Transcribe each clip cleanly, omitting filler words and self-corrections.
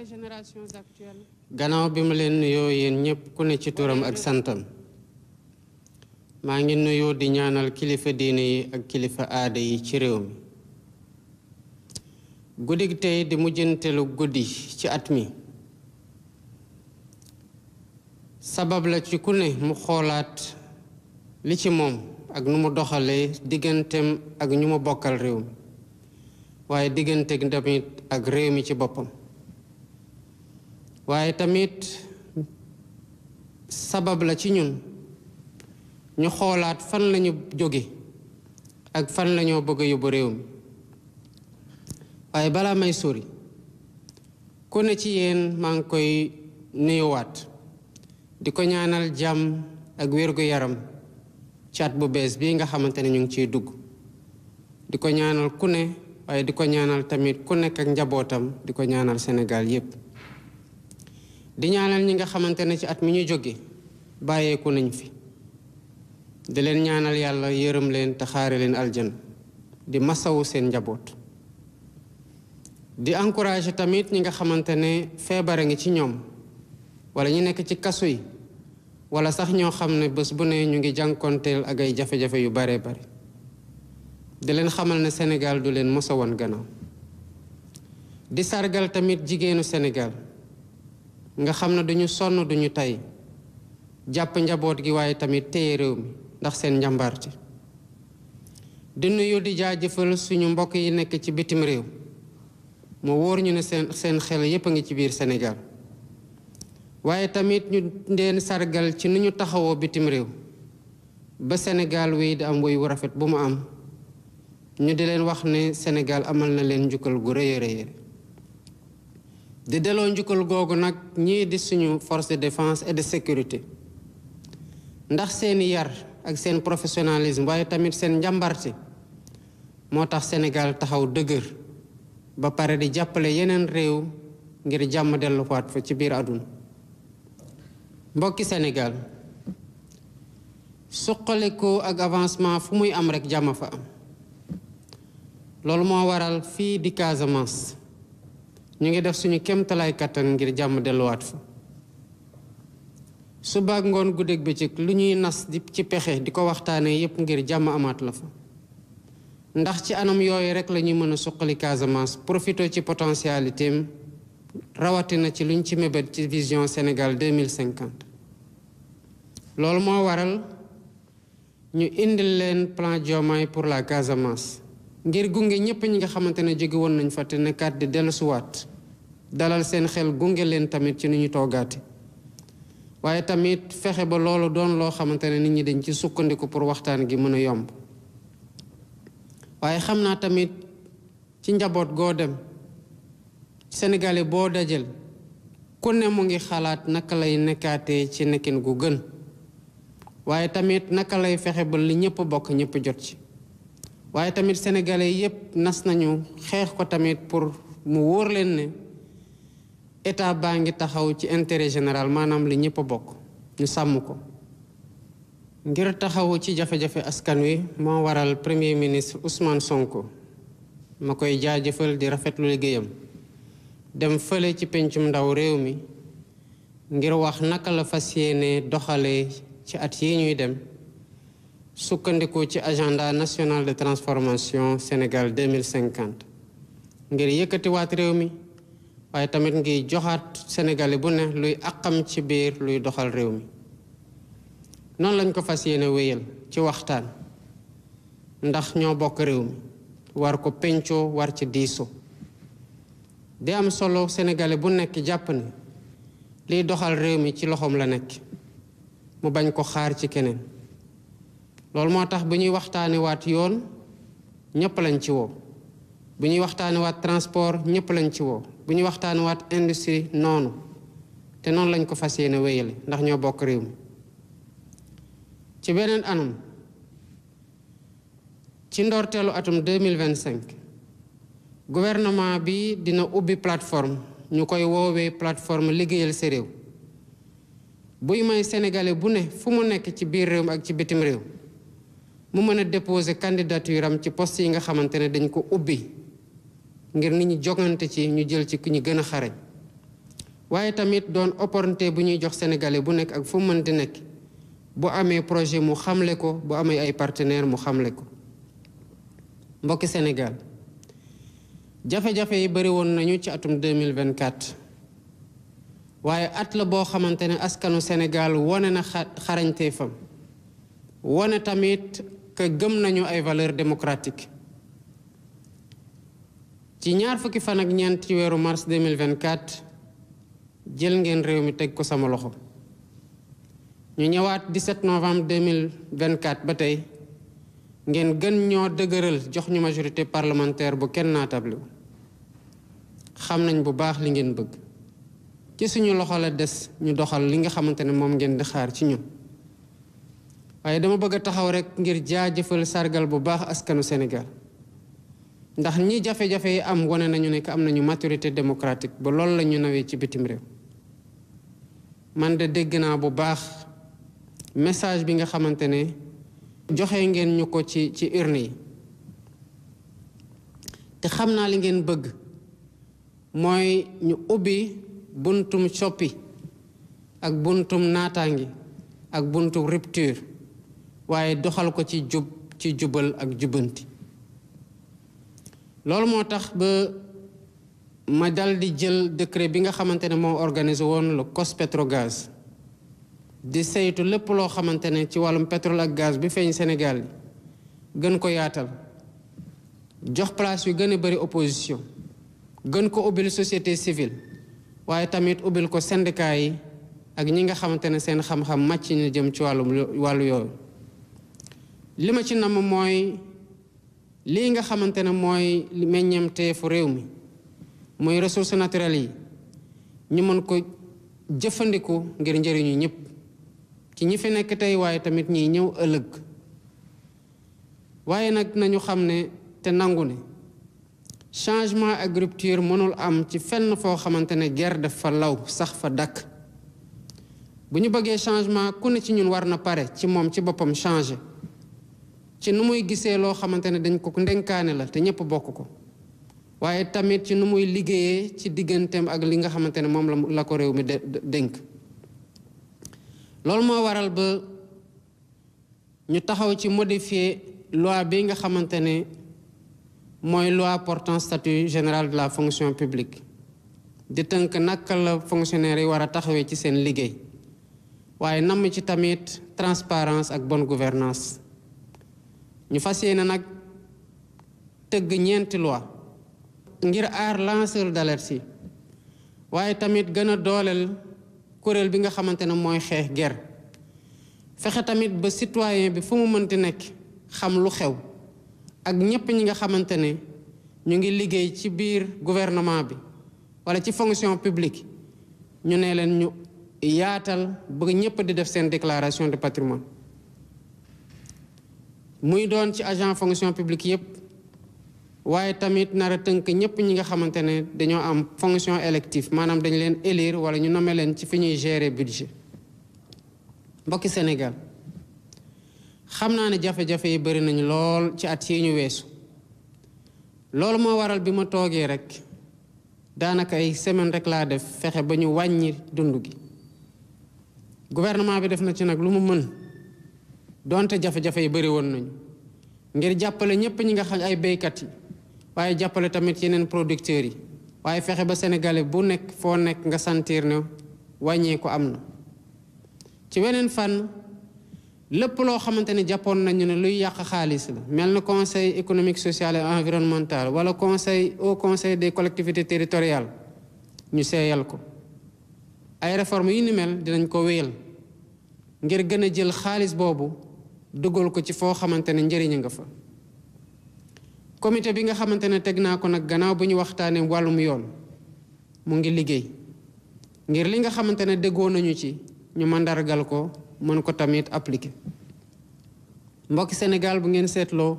les générations actuelles. gannaaw bi ma leen nuyoo yéen ñëpp ku ne ci turam ak santam maa ngi nuyoo di ñaanal kilifa diine yi ak kilifa aada yi ci réew mi guddi tey di mujjantelu guddi ci at mi sabab la ci ku ne mu xoolaat li ci moom ak nu mu doxalee digganteem ak ñu mu bokkal réew mi waaye digganteeg tamit ak réew mi ci boppam waaye tamit sabab la ci ñun ñu xoolaat fan lañu jóge ak fan lañoo bëgg a yóbbu réew mi waaye balaa may sori ku ne ci yéen maa ngi koy nuyuwaat di ko ñaanal jàmm ak wér-gu-yaram ci at bu bees bii nga xamante ne ñu ngi ciy dugg di ko ñaanal ku ne waaye di ko ñaanal tamit ku nekk ak njabootam di ko ñaanal Sénégal yépp di ñaanal ñi nga xamante ne ci at mi ñu jóge bàyyeeku nañ fi di leen ñaanal yàlla yërëm leen te xaare leen aljana di masawu seen njaboot di encourager tamit ñi nga xamante ne feebara ngi ci ñoom wala ñu nekk ci kaso yi wala sax ñoo xam ne bés bu ne ñu ngi jànkonteel ak ay jafe-jafe yu bare bare di leen xamal ne Sénégal du leen mos a woon gannaaw di sargal tamit jigéenu Sénégal nga xam ne duñu sonn duñu tay jàpp njaboot gi waaye tamit téye réew mi ndax seen njàmbaarte di nuyu di jaajëfal suñu mbokk yi nekk ci bitim réew mu wóor ñu ne seen xel yépp a ngi ci biir Sénégal waaye tamit ñu leen sargal ci ni ñu taxawoo bitim réew ba Sénégal wéy di am woy wu rafet bu mu am ñu di leen wax ne Sénégal amal na leen njukkal gu rëy a rëy di delloo njukkal googu nag ñii di suñu force de défense et de sécurité ndax seeni yar ak seen professionnalisme waaye tamit seen njàmbarte moo tax Sénégal taxaw dëgër ba pare di jàppale yeneen réew ngir jàmm delluwaat fa ci biir àdduna mbokki Sénégal suqaliko ak avancement fu muy am rek jàmm fa am loolu moo waral fii di Casamance ñu ngi def suñu kéemtalaay kattan ngir jàmm delluwaat fa suba ak ngoon guddeeg bëccëg lu ñuy nas di ci pexe di ko waxtaanee yépp ngir jàmm amaat la fa ndax ci anam yooyu rek la ñuy mën a suqali Casamance profité ci potentialité am rawatina ci luñ ci mébét ci vision Sénégal 2050 loolu moo waral ñu indil leen plan Diomaye pour la Casamance ngir gunge ñépp ñi nga xamante ne jóge woon nañ fa te nekkaat di dellusiwaat dalal seen xel gunge leen tamit ci ni ñu toogaate waaye tamit fexe ba loolu doon loo xamante ne nit ñi dañ ci sukkandiku pour waxtaan gi mën a yomb waaye xam naa tamit ci njaboot goo dem Sénégalais boo dajal ku ne mu ngi xalaat naka lay nekkaatee ci nekkin gu gën waaye tamit naka lay fexe ba li ñëpp bokk ñëpp jot ci waaye tamit Sénégalais yépp nas nañu xeex ko tamit pour mu wóor leen ne état baa ngi taxaw ci intérêt général maanaam li ñëpp bokk ñu sàmm ko ngir taxawu ci jafe-jafe askan wi moo waral premier ministre Ousmane Sonko ma koy jaajëfal di rafetlu liggéeyam dem fële ci pencum ndaw réew mi ngir wax naka la fas yéene doxalee ci at yi ñuy dem sukkandiku ci agenda national de transformation Sénégal 2050 ngir yëkkatiwaat réew mi waaye tamit ngi joxaat Sénégalais bu ne luy àqam ci biir luy doxal réew mi noonu lañ ko fas yéene wéyal ci waxtaan ndax ñoo bokk réew mi war ko pencoo war ci diiso di am solo Sénégalais bu nekk jàpp ne liy doxal réew mi ci loxoom la nekk mu bañ ko xaar ci keneen loolu moo tax bu ñuy waxtaane waat yoon ñëpp lañ ci woo bu ñuy waxtaane waat transport ñëpp lañ ci woo bu ñuy waxtaane waat industrie noonu te noonu lañ ko fas yéene wéyale ndax ñoo bokk réew mi ci beneen anam ci ndorteelu atum 2025 gouvernement bi dina ubbi plateforme ñu koy woowee plateforme liggéeyal sa réew buy may sénégalais bu ne fu mu nekk ci biir réew mi ak ci bitim réew mu mën a déposer candidature am ci poste yi nga xamante ne dañ ko ubbi ngir nit ñi jogante ci ñu jël ci ku ñu gën a xarañ waaye tamit doon opportunité bu ñuy jox sénégalais bu nekk ak fu mu mënti nekk bu amee projet mu xamle ko bu amee ay partenaires mu xamle ko. mbokki Sénégal jafe-jafe yi bëri woon nañu ci atum 2024 waaye at la boo xamante ne askanu Sénégal wone na xarañteefam wone tamit que gëm nañu ay valeurs démocratiques. ci ñaar fukki fan ak ñeent ci weeru mars 2024 jël ngeen réew mi teg ko sama loxo ñu ñëwaat 17 novembre 2024 ba tey ngeen gën ñoo dëgëral jox ñu majorité parlementaire bu kenn naatable xam nañ bu baax li ngeen bëgg ci suñu loxo la des ñu doxal li nga xamante ne moom ngeen di xaar ci ñun waaye dama bëgg a taxaw rek ngir jaajëfal sargal bu baax askanu Sénégal ndax ñi jafe-jafe yi am wane nañu ne am nañu maturité démocratique ba loolu la ñu nawee ci bitim réew man de dégg naa bu baax message bi nga xamante ne joxe ngeen ñu ko ci urne yi te xam naa li ngeen bëgg mooy ñu ubbi buntum soppi ak buntum naataangi ak buntum rupture waaye doxal ko ci jubal ak jubbanti. loolu moo tax ba ma dal di jël décret bi nga xamante ne moo organisé woon le COS-Petrogaz di saytu lépp loo xamante ne ci wàllum pétrole ak gaz bi feeñ Sénégal yi gën ko yaatal jox place yu gën a bëri opposition gën ko ubbil société civile waaye tamit ubbil ko syndicat yi ak ñi nga xamante ne seen xam-xam màcc ñu jëm ci wàllu yooyu. li ma ci nam mooy lii nga xamante ne mooy meññeemteefu réew mi mooy ressources naturelles yi ñu mën ko jëfandiku ngir njëriñu ñëpp ci ñi fi nekk tey waaye tamit ñiy ñëw ëllëg waaye nag nañu xam ne te nangu ne changement ak rupture mënul am ci fenn foo xamante ne guerre daf fa law sax fa dakk bu ñu bëggee changement ku ne ci ñun war na pare ci moom ci boppam changer ci nu muy gisee loo xamante ne dañ ko ndenkaane la te ñëpp bokk ko waaye tamit ci nu muy liggéeyee ci digganteem ak li nga xamante ne moom la ko réew mi dénk. loolu moo waral ba ñu taxaw ci modifier loi bi nga xamante ne mooy loi portant statut général de la fonction publique di tënk naka la fonctionnaire yi war a taxawee ci seen liggéey waaye namm ci tamit transparence ak bonne gouvernance ñu fas yéene nag tëgg ñeenti loi ngir aar lanceur d'alerte yi waaye tamit gën a dooleel kuréel bi nga xamante ne mooy xeex guerre fexe tamit ba citoyen bi fu mu mënti nekk xam lu xew ak ñépp ñi nga xamante ne ñu ngi liggéey ci biir gouvernement bi wala ci fonction publique ñu ne leen ñu yaatal ba ñépp di def seen déclaration de patrimoine muy doon ci agent fonction publique yépp waaye tamit nar a tënk ñépp ñi nga xamante ne dañoo am fonction élective maanaam dañu leen élire wala ñu nommé leen ci fi ñuy gérer budget. mbokki Sénégal xam naa ne jafe-jafe yi bari nañu lool ci at yi ñu weesu loolu moo waral bi ma toogee rek daanaka ay semaine rek laa def fexe ba ñu wàññi dund gi gouvernement bi def na ci nag lu mu mën donte jafe-jafe yi bari woon nañu ngir jàppale ñépp ñi nga xam ay béykat yi waaye jàppale tamit yeneen producteurs yi waaye fexe ba sénégalais bu nekk foo nekk nga sentir ne wàññee ko am na ci weneen fan lépp loo xamante ne jàppoon nañu ne luy yàq xaalis la mel na conseil économique social et environnemental wala au conseil des collectivités territoriales ñu seeyal ko ay réformes yu ni mel dinañ ko wéyal ngir gën a jël xaalis boobu dugal ko ci foo xamante ne njëriñ nga fa. comité bi nga xamante ne teg naa ko nag gannaaw bu ñu waxtaanee wàllum yoon mu ngi liggéey ngir li nga xamante ne déggoo nañu ci ñu mandargal ko mën ko tamit appliquer. mbokki Sénégal bu ngeen seetloo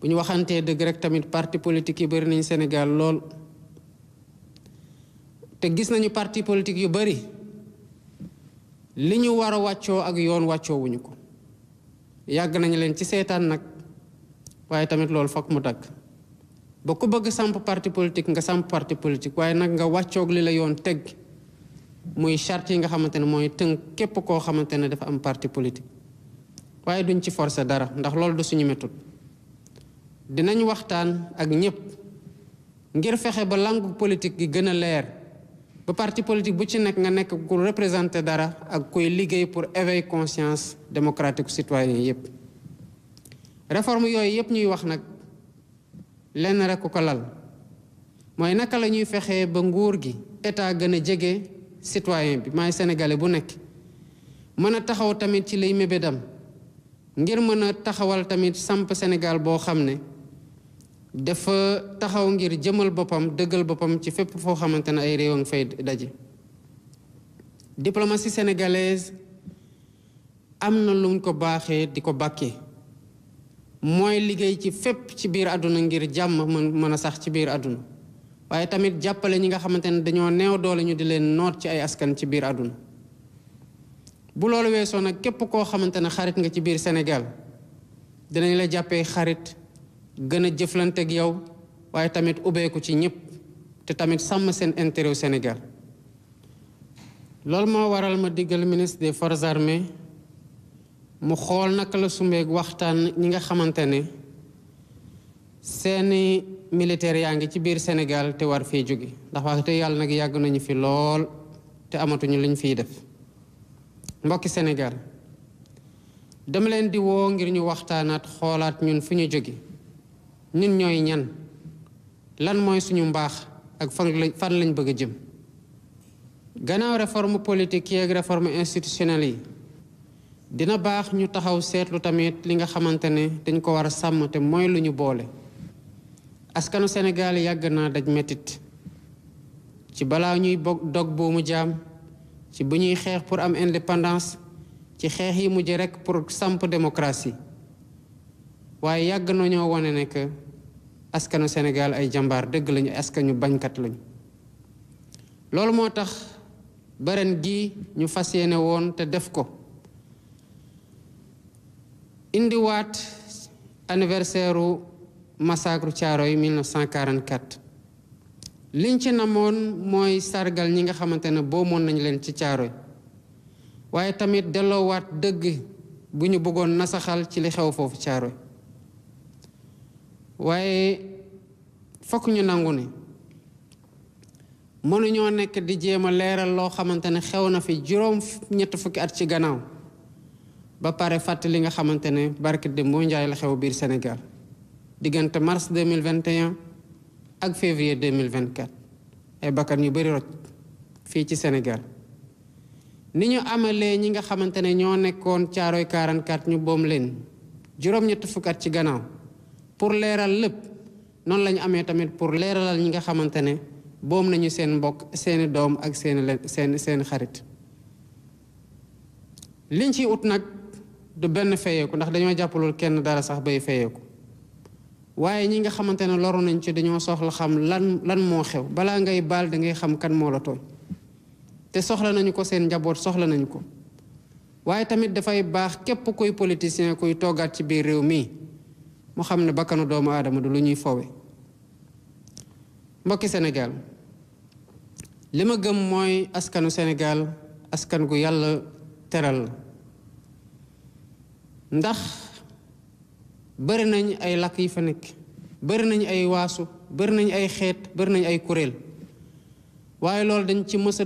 bu ñu waxantee dëgg rek tamit parti politique yi bari nañu Sénégal lool te gis nañu parti politique yu bari li ñu war a wàccoo ak yoon wàccoo wuñu ko yàgg nañu leen ci seetaan nag waaye tamit loolu fokk mu dagg ba ku bëgg samp parti politique nga samp parti politique waaye nag nga wàccoog li la yoon teg muy charte yi nga xamante ne mooy tënk képp koo xamante ne dafa am parti politique waaye duñ ci forcer dara ndax loolu du suñu méthode dinañ waxtaan ak ñëpp ngir fexe ba langue politique gi gën a leer ba parti politique bu ci nekk nga nekk ku représenter dara ak kuy liggéey pour éveiller conscience démocratique citoyen yépp réforme yooyu yépp ñuy wax nag lenn rek ko lal mooy naka la ñuy fexee ba nguur gi état gën a jege citoyen bi maay sénégalais bu nekk mën a taxaw tamit ci lay mébédam ngir mën a taxawal tamit samp Sénégal boo xam ne dafa taxaw ngir jëmal boppam dëggal boppam ci fépp foo xamante ne ay réew a ngi fay daje. diplomatie sénégalaise am na luñ ko baaxee di ko bàkkee mooy liggéey ci fépp ci biir àdduna ngir jàmm mën a sax ci biir àdduna waaye tamit jàppale ñi nga xamante ne dañoo neew doole ñu di leen noot ci ay askan ci biir àdduna. bu loolu weesoo nag képp koo xamante ne xarit nga ci biir Sénégal dinañ la jàppee xarit gën a jëflante ak yow waaye tamit ubbeeku ci ñëpp te tamit sàmm seen intérêt au Sénégal. loolu moo waral ma diggal ministre des forces armées mu xool naka la sumbeeg waxtaan ñi nga xamante ne seeni militaires yaa ngi ci biir Sénégal te war fee jóge ndax wax te yàlla nag yàgg nañu fi lool te amatuñu luñ fiy def. mbokki Sénégal dama leen di woo ngir ñu waxtaanaat xoolaat ñun fu ñu jóge ñun ñooy ñan lan mooy suñu mbaax ak fan lañ bëgg a jëm. gannaaw réforme politique yi ak réforme institutionnelle yi dina baax ñu taxaw seetlu tamit li nga xamante ne dañ ko war a sàmm te mooy lu ñu boole. askanu Sénégal yàgg naa daj metit ci balaa ñuy dog buumu jaam ci bu ñuy xeex pour am indépendance ci xeex yi mujj rekk pour samp démocratie waaye yàgg nañoo wane ne que askanu Sénégal ay jàmbaar dëgg lañu askanu bañkat lañu. loolu moo tax baren gi ñu fas yéene woon te def ko indiwaat anniversaire u massacre Thiaroye 1944 liñ ci namoon mooy sargal ñi nga xamante ne boomoon nañ leen ci Thiaroye waaye tamit delloowaat dëgg bu ñu bëggoon nasaxal ci li xew foofu Thiaroye waaye fokk ñu nangu ne mënuñoo nekk di jéem a leeral loo xamante ne xew na fi juróom ñett fukki at ci gannaaw ba pare fàtte li nga xamante ne barke de moo njaay la xew biir Sénégal diggante mars 2021 ak février 2024 ay bakkan yu bari roj fii ci Sénégal ni ñu amalee ñi nga xamante ne ñoo nekkoon Thiaroye 44 ñu boom leen juróom ñett fukki at ci gannaaw pour leeral lépp noonu la ñu amee tamit pour leeralal ñi nga xamante ne boom nañu seen mbokk seeni doom ak seeni xarit. liñ ci ut nag du benn feyeeku ndax dañoo jàppalul kenn dara sax bay feyeeku waaye ñi nga xamante ne loru nañ ci dañoo soxla xam lan moo xew balaa ngay baal da ngay xam kan moo la tooñ te soxla nañu ko seen njaboot soxla nañu ko waaye tamit dafay baax képp kuy politicien kuy toogaat ci biir réew mi mu xam ne bakkanu doomu aadama du lu ñuy fowe. mbokki Sénégal li ma gëm mooy askanu Sénégal askan gu yàlla teral la ndax bëri nañ ay làkk yi fa nekk bëri nañ ay waasu bëri nañ ay xeet bëri nañ ay kuréel waaye loolu dañ ci mës a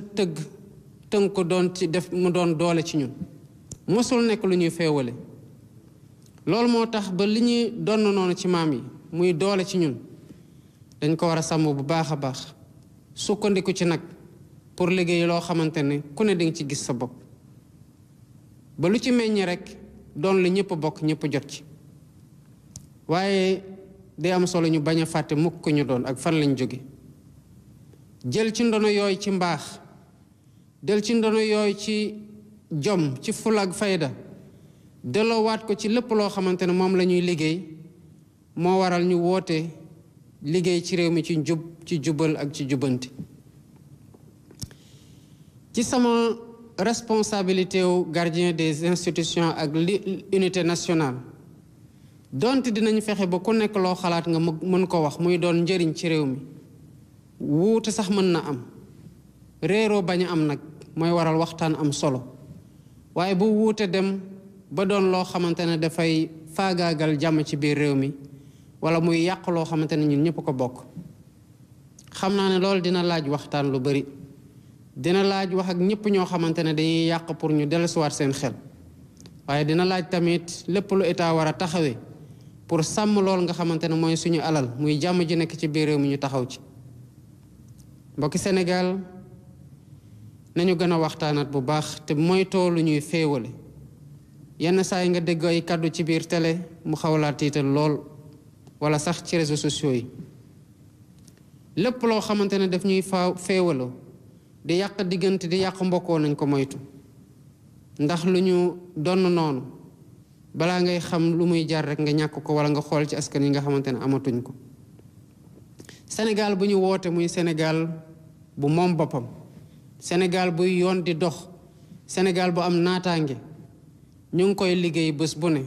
tënk ko doon ci def mu doon doole ci ñun mësul nekk lu ñuy feewale. loolu moo tax ba li ñuy donn noonu ci maam yi muy doole ci ñun dañ ko war a sàmm bu baax a baax sukkandiku ci nag pour liggéey loo xamante ne ku ne dinga ci gis sa bopp ba lu ci meññ rek doon lu ñëpp bokk ñëpp jot ci. waaye day am solo ñu bañ a fàtte mukk ko ñu doon ak fan lañ jóge jël ci ndono yooyu ci mbaax jël ci ndono yooyu ci jom ci fula ak fayda delloowaat ko ci lépp loo xamante ne moom la ñuy liggéey moo waral ñu woote liggéey ci réew mi ci njub ci jubal ak ci jubanti. ci sama responsabilité wu gardien des institutions ak l'unité nationale donte dinañ fexe ba ku nekk loo xalaat nga mën ko wax muy doon njëriñ ci réew mi wuute sax mën na am réeroo bañ a am nag mooy waral waxtaan am solo waaye bu wuute dem ba doon loo xamante ne dafay faagaagal jàmm ci biir réew mi wala muy yàq loo xamante ne ñun ñëpp ko bokk xam naa ne loolu dina laaj waxtaan lu bari dina laaj wax ak ñëpp ñoo xamante ne dañuy yàq pour ñu dellusiwaat seen xel waaye dina laaj tamit lépp lu état war a taxawee pour sàmm lool nga xamante ne mooy suñu alal muy jàmm ji nekk ci biir réew mi ñu taxaw ci mbokki Sénégal nañu gën a waxtaanaat bu baax te moytoo lu ñuy féewale yenn saa yi nga dégg ay kàddu ci biir télé mu xawlaa tiital lool wala sax ci réseaux sociaux yi lépp loo xamante ne daf ñuy féewaloo di yàq diggante di yàq mbokkoo nañ ko moytu ndax lu ñu donn noonu balaa ngay xam lu muy jar rek nga ñàkk ko wala nga xool ci askan yi nga xamante ne amatuñ ko Sénégal bu ñu woote muy Sénégal bu moom boppam Sénégal buy yoon di dox Sénégal bu am naataange ñu ngi koy liggéey bés bu ne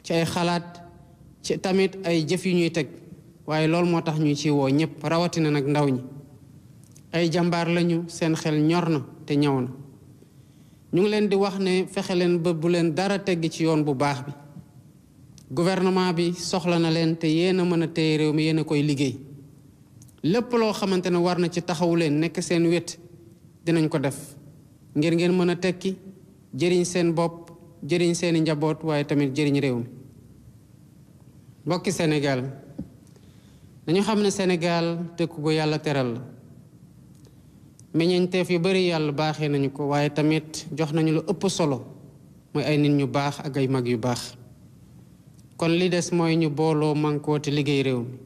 ci ay xalaat ci tamit ay jëf yu ñuy teg waaye loolu moo tax ñu ci woo ñëpp rawatina nag ndaw ñi ay jàmbaar lañu seen xel ñor na te ñaw na ñu ngi leen di wax ne fexe leen ba bu leen dara tegg ci yoon bu baax bi gouvernement bi soxla na leen te yéen a mën a téye réew mi yéen a koy liggéey lépp loo xamante ne war na ci taxawu leen nekk seen wet dinañ ko def ngir ngeen mën a tekki jëriñ seen bopp jëriñ seeni njaboot waaye tamit jëriñ réew mi mbokki Sénégal dañu xam ne Sénégal dëkk gu yàlla teral la meññeenteef yu bari yàlla baaxee nañu ko waaye tamit jox nañu lu ëpp solo mooy ay nit ñu baax ak ay mag yu baax kon li des mooy ñu booloo mànkoo te liggéey réew mi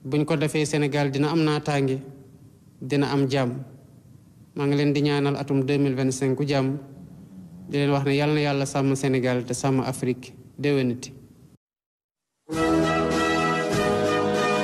buñ ko defee Sénégal dina am naataange dina am jàmm maa ngi leen di ñaanal atum 2025 jàmm di leen wax ne yàlla na yàlla sàmm Sénégal te sàmm Afrique déwénati